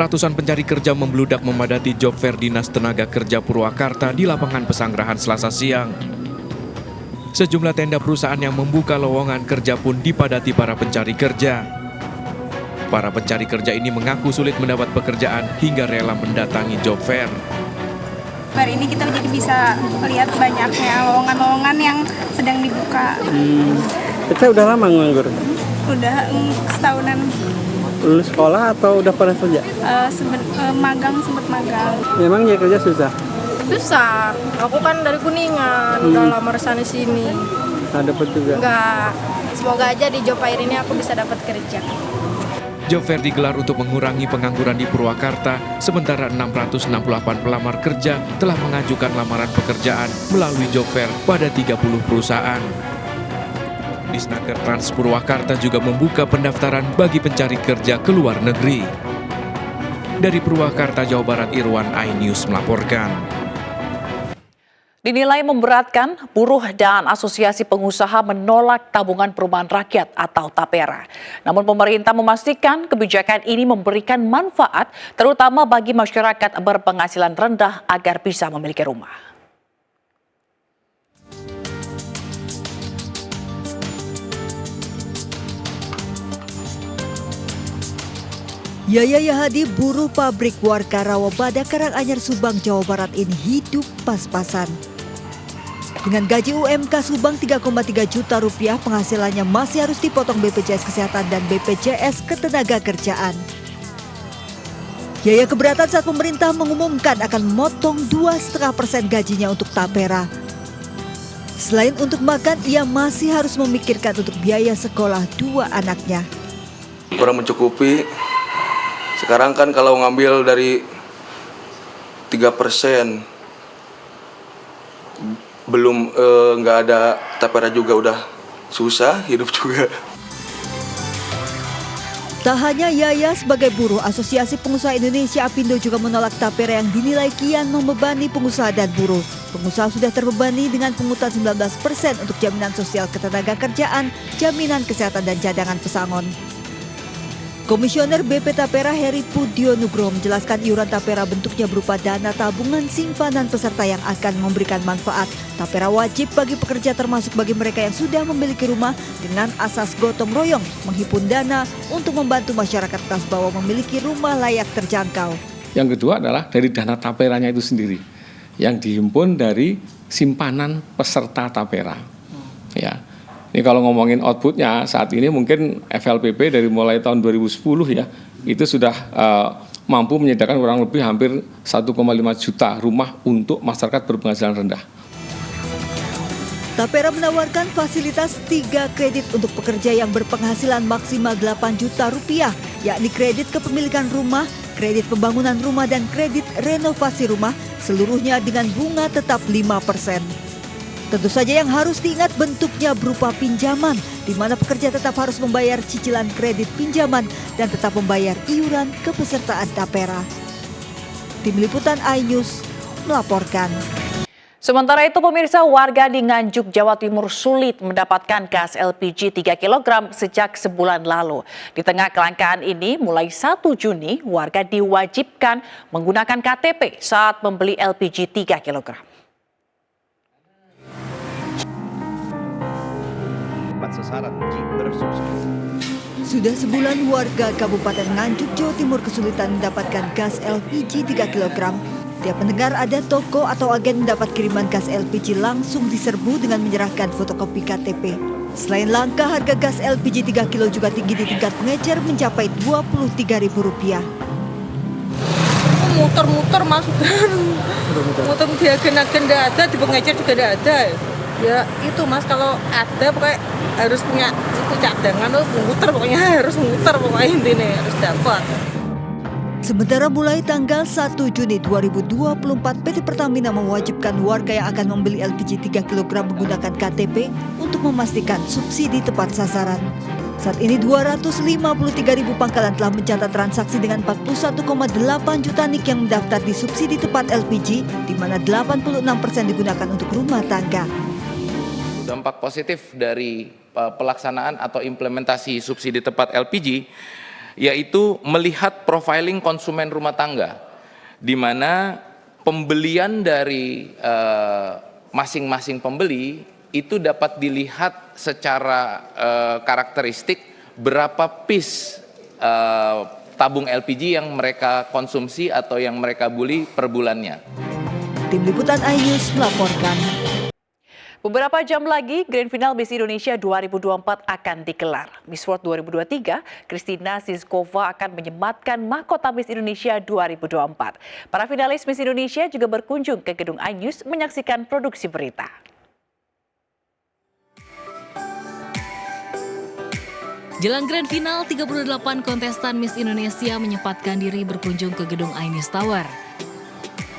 Ratusan pencari kerja membludak memadati job fair Dinas Tenaga Kerja Purwakarta di lapangan Pesanggerahan Selasa siang. Sejumlah tenda perusahaan yang membuka lowongan kerja pun dipadati para pencari kerja. Para pencari kerja ini mengaku sulit mendapat pekerjaan hingga rela mendatangi job fair. Hari ini kita jadi bisa melihat banyaknya lowongan-lowongan yang sedang dibuka. Kita udah lama nganggur? Udah setahunan. Lulus sekolah atau udah pernah kerja? Sempet magang. Memang ya kerja susah? Susah, aku kan dari Kuningan, udah lama resani sini. Nah, dapat juga? Enggak, semoga aja di job fair ini aku bisa dapat kerja. Job fair digelar untuk mengurangi pengangguran di Purwakarta, sementara 668 pelamar kerja telah mengajukan lamaran pekerjaan melalui job fair pada 30 perusahaan. Disnaker Trans Purwakarta juga membuka pendaftaran bagi pencari kerja ke luar negeri. Dari Purwakarta, Jawa Barat, Irwan, iNews melaporkan. Dinilai memberatkan, buruh dan asosiasi pengusaha menolak tabungan perumahan rakyat atau TAPERA. Namun pemerintah memastikan kebijakan ini memberikan manfaat terutama bagi masyarakat berpenghasilan rendah agar bisa memiliki rumah. Yaya Yahadi, buruh pabrik Warga Rawabada Karanganyar Subang, Jawa Barat ini hidup pas-pasan. Dengan gaji UMK Subang 3,3 juta rupiah, penghasilannya masih harus dipotong BPJS Kesehatan dan BPJS Ketenagakerjaan. Yaya keberatan saat pemerintah mengumumkan akan memotong 2,5% gajinya untuk TAPERA. Selain untuk makan, ia masih harus memikirkan untuk biaya sekolah 2 anaknya. Kurang mencukupi. Sekarang kan kalau ngambil dari 3%, belum nggak ada TAPERA juga udah susah hidup juga. Tak hanya Yaya sebagai buruh, Asosiasi Pengusaha Indonesia APindo juga menolak TAPERA yang dinilai kian membebani pengusaha dan buruh. Pengusaha sudah terbebani dengan pungutan 19% untuk jaminan sosial ketenagakerjaan, jaminan kesehatan dan cadangan pesangon. Komisioner BP TAPERA Heri Pudio Nugroho menjelaskan iuran TAPERA bentuknya berupa dana tabungan simpanan peserta yang akan memberikan manfaat. TAPERA wajib bagi pekerja termasuk bagi mereka yang sudah memiliki rumah dengan asas gotong royong menghimpun dana untuk membantu masyarakat kelas bawah memiliki rumah layak terjangkau. Yang kedua adalah dari dana TAPERA-nya itu sendiri yang dihimpun dari simpanan peserta TAPERA. Ya. Ini kalau ngomongin outputnya saat ini mungkin FLPP dari mulai tahun 2010 ya itu sudah mampu menyediakan kurang lebih hampir 1,5 juta rumah untuk masyarakat berpenghasilan rendah. TAPERA menawarkan fasilitas 3 kredit untuk pekerja yang berpenghasilan maksimal 8 juta rupiah, yakni kredit kepemilikan rumah, kredit pembangunan rumah dan kredit renovasi rumah, seluruhnya dengan bunga tetap 5%. Tentu saja yang harus diingat bentuknya berupa pinjaman, di mana pekerja tetap harus membayar cicilan kredit pinjaman dan tetap membayar iuran kepesertaan TAPERA. Tim Liputan iNews melaporkan. Sementara itu pemirsa, warga di Nganjuk, Jawa Timur sulit mendapatkan gas LPG 3 kg sejak sebulan lalu. Di tengah kelangkaan ini, mulai 1 Juni warga diwajibkan menggunakan KTP saat membeli LPG 3 kg. Sudah sebulan warga Kabupaten Nganjuk, Jawa Timur kesulitan mendapatkan gas LPG 3 kg. Tiap mendengar ada toko atau agen mendapat kiriman gas LPG langsung diserbu dengan menyerahkan fotokopi KTP. Selain langka, harga gas LPG 3 kg juga tinggi di tingkat pengecer mencapai Rp23.000. Muter-muter masuk muter di agen-agen nggak ada, di pengecer juga nggak ada. Ya itu Mas, kalau ada pokoknya harus punya itu cadangan, pokoknya harus muter intinya harus dapat. Sementara mulai tanggal 1 Juni 2024, PT Pertamina mewajibkan warga yang akan membeli LPG 3 kg menggunakan KTP untuk memastikan subsidi tepat sasaran. Saat ini 253.000 pangkalan telah mencatat transaksi dengan 41,8 juta NIK yang mendaftar di subsidi tepat LPG, di mana 86% digunakan untuk rumah tangga. Dampak positif dari pelaksanaan atau implementasi subsidi tepat LPG yaitu melihat profiling konsumen rumah tangga, di mana pembelian dari masing-masing pembeli itu dapat dilihat secara karakteristik berapa piece tabung LPG yang mereka konsumsi atau yang mereka beli per bulannya. Tim Liputan iNews melaporkan. Beberapa jam lagi, Grand Final Miss Indonesia 2024 akan digelar. Miss World 2023, Kristina Siskova akan menyematkan mahkota Miss Indonesia 2024. Para finalis Miss Indonesia juga berkunjung ke gedung iNews menyaksikan produksi berita. Jelang Grand Final, 38 kontestan Miss Indonesia menyempatkan diri berkunjung ke gedung iNews Tower.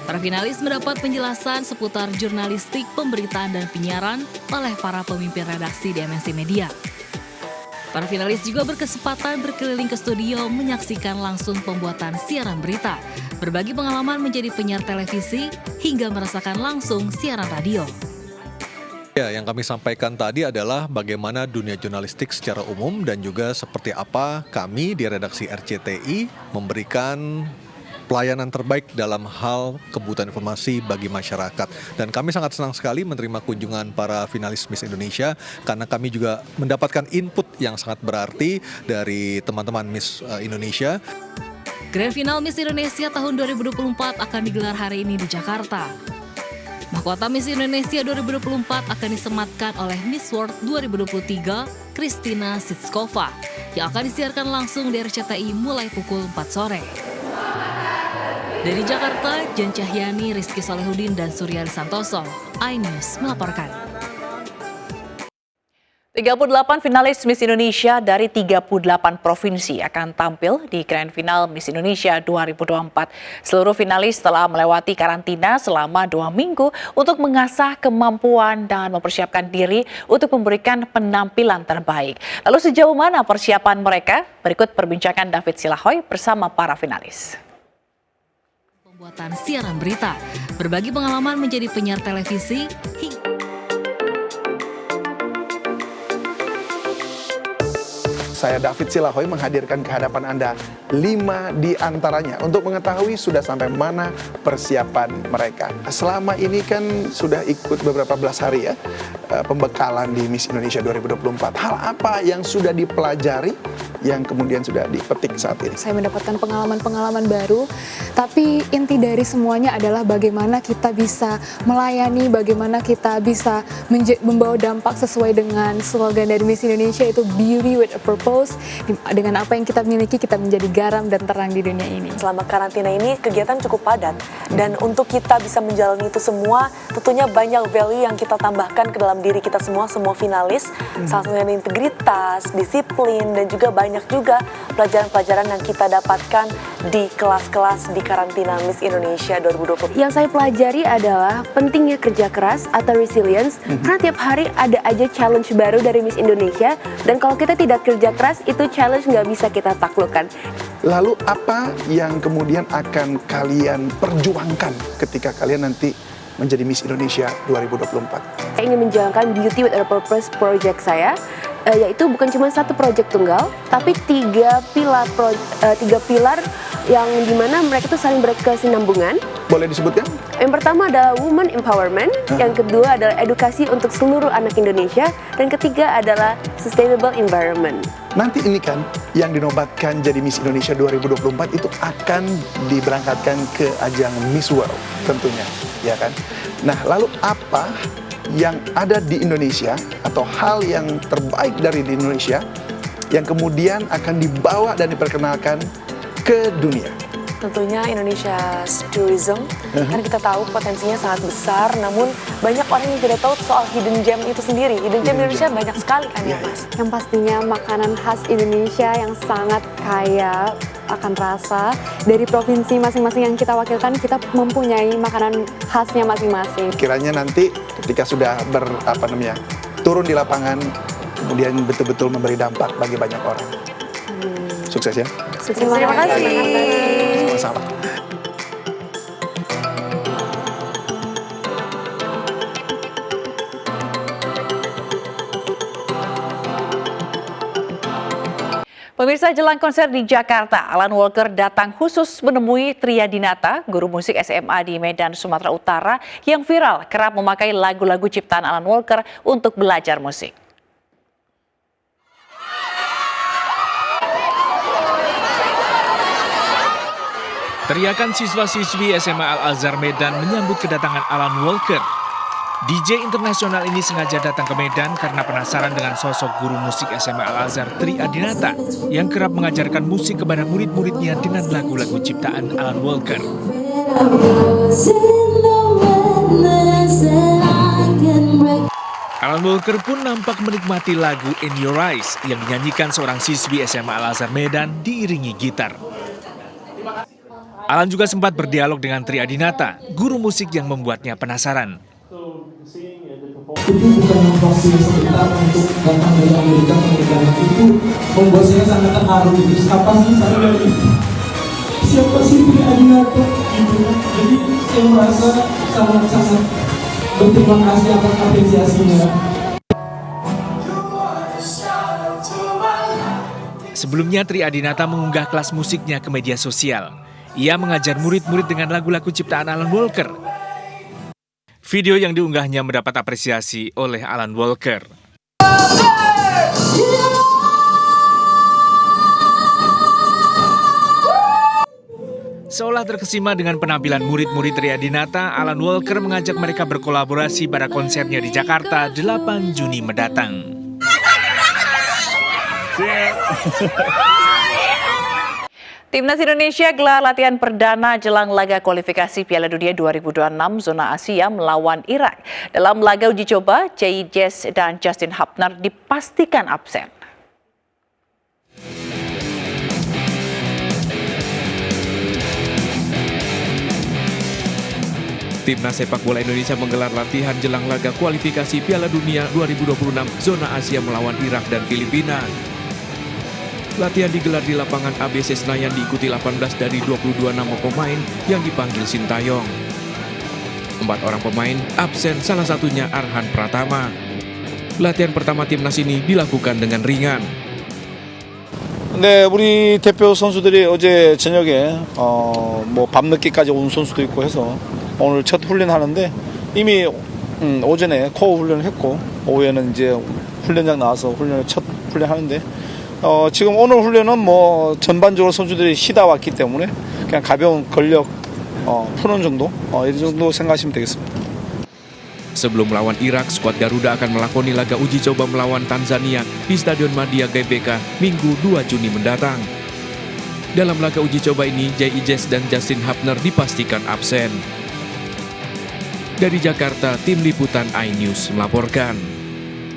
Para finalis mendapat penjelasan seputar jurnalistik, pemberitaan, dan penyiaran oleh para pemimpin redaksi di MNC Media. Para finalis juga berkesempatan berkeliling ke studio menyaksikan langsung pembuatan siaran berita, berbagi pengalaman menjadi penyiar televisi, hingga merasakan langsung siaran radio. Ya, yang kami sampaikan tadi adalah bagaimana dunia jurnalistik secara umum dan juga seperti apa kami di redaksi RCTI memberikan pelayanan terbaik dalam hal kebutuhan informasi bagi masyarakat. Dan kami sangat senang sekali menerima kunjungan para finalis Miss Indonesia karena kami juga mendapatkan input yang sangat berarti dari teman-teman Miss Indonesia. Grand Final Miss Indonesia tahun 2024 akan digelar hari ini di Jakarta. Mahkota Miss Indonesia 2024 akan disematkan oleh Miss World 2023, Kristina Siskova, yang akan disiarkan langsung di RCTI mulai pukul 4 sore. Dari Jakarta, Jan Cahyani, Rizky Solehudin, dan Suryadi Santoso, iNews melaporkan. 38 finalis Miss Indonesia dari 38 provinsi akan tampil di Grand Final Miss Indonesia 2024. Seluruh finalis telah melewati karantina selama 2 minggu untuk mengasah kemampuan dan mempersiapkan diri untuk memberikan penampilan terbaik. Lalu sejauh mana persiapan mereka? Berikut perbincangan David Silahoy bersama para finalis. Pembuatan siaran berita, berbagi pengalaman menjadi penyiar televisi, Saya David Silahoy menghadirkan ke hadapan Anda 5 di antaranya untuk mengetahui sudah sampai mana persiapan mereka. Selama ini kan sudah ikut beberapa belas hari ya pembekalan di Miss Indonesia 2024. Hal apa yang sudah dipelajari yang kemudian sudah dipetik saat ini? Saya mendapatkan pengalaman-pengalaman baru, tapi inti dari semuanya adalah bagaimana kita bisa melayani, bagaimana kita bisa membawa dampak sesuai dengan slogan dari Miss Indonesia, itu Beauty with a Purpose. Dengan apa yang kita miliki, kita menjadi garam dan terang di dunia ini. Selama karantina ini kegiatan cukup padat, dan untuk kita bisa menjalani itu semua, tentunya banyak value yang kita tambahkan ke dalam diri kita semua finalis. Salah satunya integritas, disiplin, dan juga banyak juga pelajaran-pelajaran yang kita dapatkan di kelas-kelas di karantina Miss Indonesia 2020. Yang saya pelajari adalah pentingnya kerja keras atau resilience, karena tiap hari ada aja challenge baru dari Miss Indonesia, dan kalau kita tidak kerja keras, itu challenge nggak bisa kita taklukkan. Lalu apa yang kemudian akan kalian perjuangkan ketika kalian nanti menjadi Miss Indonesia 2024? Saya ingin menjalankan Beauty with a Purpose project saya, yaitu bukan cuma satu proyek tunggal, tapi tiga pilar yang dimana mereka itu saling berkesinambungan. Boleh disebutkan? Yang pertama adalah woman empowerment, yang kedua adalah edukasi untuk seluruh anak Indonesia, dan ketiga adalah sustainable environment. Nanti ini kan yang dinobatkan jadi Miss Indonesia 2024 itu akan diberangkatkan ke ajang Miss World tentunya, ya kan? Nah, lalu apa yang ada di Indonesia atau hal yang terbaik dari di Indonesia yang kemudian akan dibawa dan diperkenalkan ke dunia? Tentunya Indonesia's tourism, kan kita tahu potensinya sangat besar, namun banyak orang yang tidak tahu soal hidden gem itu sendiri. Hidden gem Indonesia banyak sekali kan ya Mas? Yang pastinya makanan khas Indonesia yang sangat kaya akan rasa. Dari provinsi masing-masing yang kita wakilkan, kita mempunyai makanan khasnya masing-masing. Kiranya nanti ketika sudah turun di lapangan, kemudian betul-betul memberi dampak bagi banyak orang. Sukses ya. Terima kasih. Sama-sama. Pemirsa, jelang konser di Jakarta, Alan Walker datang khusus menemui Tria Dinata, guru musik SMA di Medan, Sumatera Utara, yang viral kerap memakai lagu-lagu ciptaan Alan Walker untuk belajar musik. Teriakan siswa-siswi SMA Al-Azhar Medan menyambut kedatangan Alan Walker. DJ internasional ini sengaja datang ke Medan karena penasaran dengan sosok guru musik SMA Al-Azhar Tria Dinata yang kerap mengajarkan musik kepada murid-muridnya dengan lagu-lagu ciptaan Alan Walker. Alan Walker pun nampak menikmati lagu In Your Eyes yang dinyanyikan seorang siswi SMA Al-Azhar Medan diiringi gitar. Alan juga sempat berdialog dengan Tria Dinata, guru musik yang membuatnya penasaran. Itu bukan motivasi sebentar untuk datang dari Amerika pernikahan itu membuat saya sangat terharu. Siapa sih saya ini? Siapa sih Tria Dinata? Gitu. Jadi saya merasa sangat berterima kasih atas apresiasinya. Sebelumnya Tria Dinata mengunggah kelas musiknya ke media sosial. Ia mengajar murid-murid dengan lagu-lagu ciptaan Alan Walker. Video yang diunggahnya mendapat apresiasi oleh Alan Walker. Seolah terkesima dengan penampilan murid-murid Tria Dinata, Alan Walker mengajak mereka berkolaborasi pada konsernya di Jakarta 8 Juni mendatang. Timnas Indonesia gelar latihan perdana jelang laga kualifikasi Piala Dunia 2026 zona Asia melawan Irak. Dalam laga uji coba, J.I. Jess dan Justin Hubner dipastikan absen. Timnas sepak bola Indonesia menggelar latihan jelang laga kualifikasi Piala Dunia 2026 zona Asia melawan Irak dan Filipina. Latihan digelar di lapangan ABC Senayan diikuti 18 dari 22 nama pemain yang dipanggil Sintayong. 4 orang pemain absen, salah satunya Arhan Pratama. Latihan pertama timnas ini dilakukan dengan ringan. 네, 우리 대표 선수들이 어제 저녁에 밤늦게까지 온 선수도 있고 해서 오늘 첫 훈련하는데 이미 오전에 코어 훈련을 했고 오후에는 이제 훈련장 나와서 첫 훈련하는데 지금 오늘 훈련은 전반적으로 선수들이 쉬다 왔기 때문에 그냥 가벼운 근력 푸는 정도 이 정도 생각하시면 되겠습니다. Sebelum melawan Irak, skuad Garuda akan melakoni laga uji coba melawan Tanzania di Stadion Madia GBK Minggu 2 Juni mendatang. Dalam laga uji coba ini, J.I. Jess dan Justin Hubner dipastikan absen. Dari Jakarta, tim liputan iNews melaporkan.